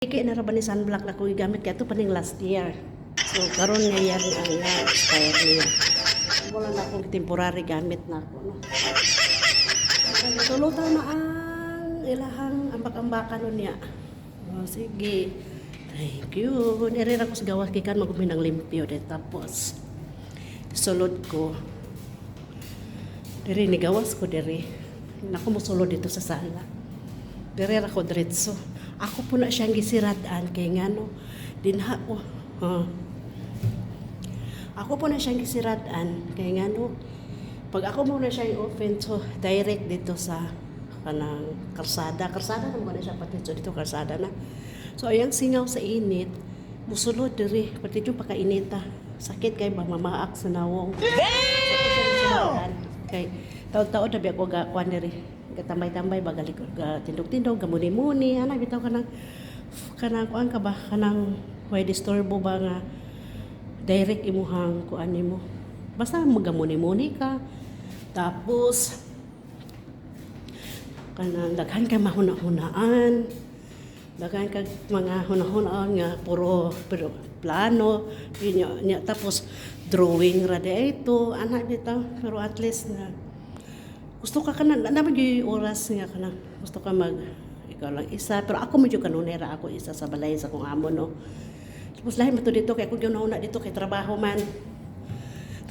Kaya na raban ni sunblock na ko gigamit kaya ito pa ning last year. So karon nga yan ang expire niya. Wala na akong temporary gamit na ako. No? Tulutan na ang ilahang ambak-ambakan nun niya. Oh, sige. Thank you. Nirira ko sa gawas kikan magumi ng limpyo. Tapos sulod ko. Diri ni gawas ko diri. Naku mo sulod dito sa sala. Nirira ko diretso. Ako po na siyang gisiradaan kay ngano dinha ko. Ako po na siyang gisiradaan kay ngano pag ako mo na siya i-open so direct dito sa kanang karsada na mo na siya pati so dito karsada na. So ayang singaw sa init musulod diri pati yung pakainita. Sakit kay mamamaak sa nawong. Damn! Kay taon-taon na biya ko gakuan diri. Katambay-tambay bagali ko tindog-tindog gamuni-muni ana bitaw kanang kuan ka ba kanang way disturbo ba nga direct imuhang kuan nimo basta magamuni-muni ka tapos kanang daghan ka mahuna-hunaan daghan ka mga hunahunaan nga puro pero plano niya tapos drawing ra ito ana bitaw pero at least na gusto ka kanan naman yung oras nga kanang gusto ka mag ikaw lang isa pero ako medyo kanunera ako isa sa balay sa kong amo no tapos lahi mo to dito kay ako gyud nauna dito kay trabaho man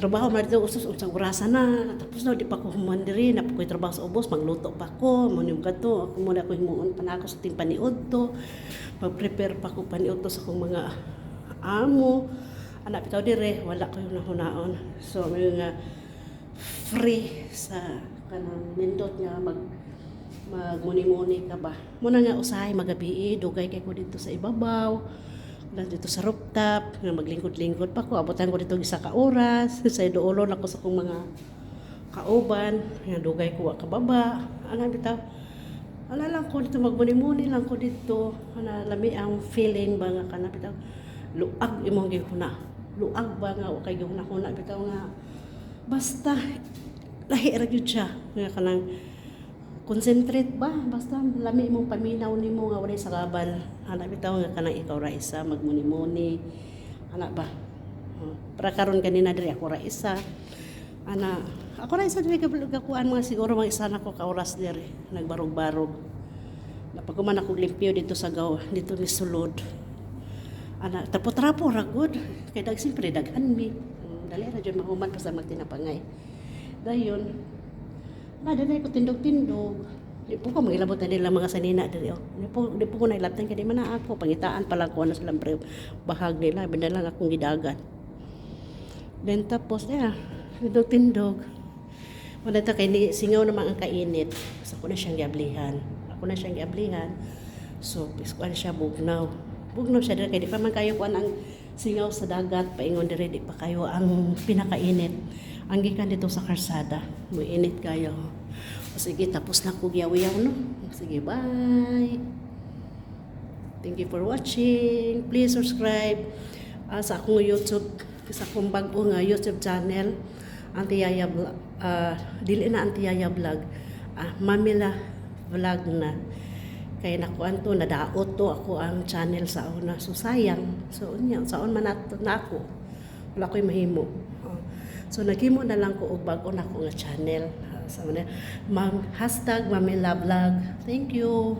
dito usos unsang orasan na tapos no di pa ko human diri na ko trabaho sa ubos magluto pa ko mo nim kadto ako muna ko himuon pa na ako sa ting paniud to mag-prepare pa ko paniud to sa kong mga amo anak bitaw dire wala ko yung nahunaon so may nga free sa kanang nindot nga magmuni-muni ka ba muna nga usahay magabi dugay kay ko dito sa ibabaw dito sa rooftop nga maglingkod-lingkod pa ko abutan ko dito isa ka oras sa doolon ako sa kong mga kauban nga dugay ko ka baba ana bitaw ala lang ko dito magmuni-muni lang ko dito ana lami ang feeling ba nga kana bitaw luag imong gihuna luag ba nga kay gihuna bitaw nga basta lahi ra gyud siya nga kanang concentrate ba basta lami imong paminaw nimo nga walay sagaban ana bitaw nga kanang ikaw ra isa magmuni-muni ana ba para karon kanina diri ako ra isa ana ako ra isa diri gakuan mga siguro mga isa na ko ka oras diri nagbarog-barog napagkuman ako limpyo dito sa gaw dito ni sulod ana tapo-trapo ra gud kay dag simpre daghan mi dali ra jud mahuman pa sa magtinapangay dayon na dali ko tindog-tindog di po ko magilabot na nila mga sanina diri di po ko nailabtan kay di man ako pangitaan pa lang ko na silang bahag nila binalang akong gidagan then tapos tindog-tindog wala ta kay singaw naman ang kainit so ako na siyang giablihan so piskuan siya bugnaw siya diri kay di pa man kayo kuan ang singaw sa dagat paingon diri di pa kayo ang pinakainit ang gikan dito sa karsada mo init kayo o sige tapos na ko giyaw-yaw no sige bye thank you for watching please subscribe sa akong YouTube sa akong bago nga YouTube channel Antiyaya dili na Antiyaya vlog Mamila vlog na kay nakuan to nadaot to ako ang channel sa una so sayang so unya saon man na ako wala ko'y mahimo so naghimo na lang ko og bag-o na ko nga channel sa hashtag Mamila vlog thank you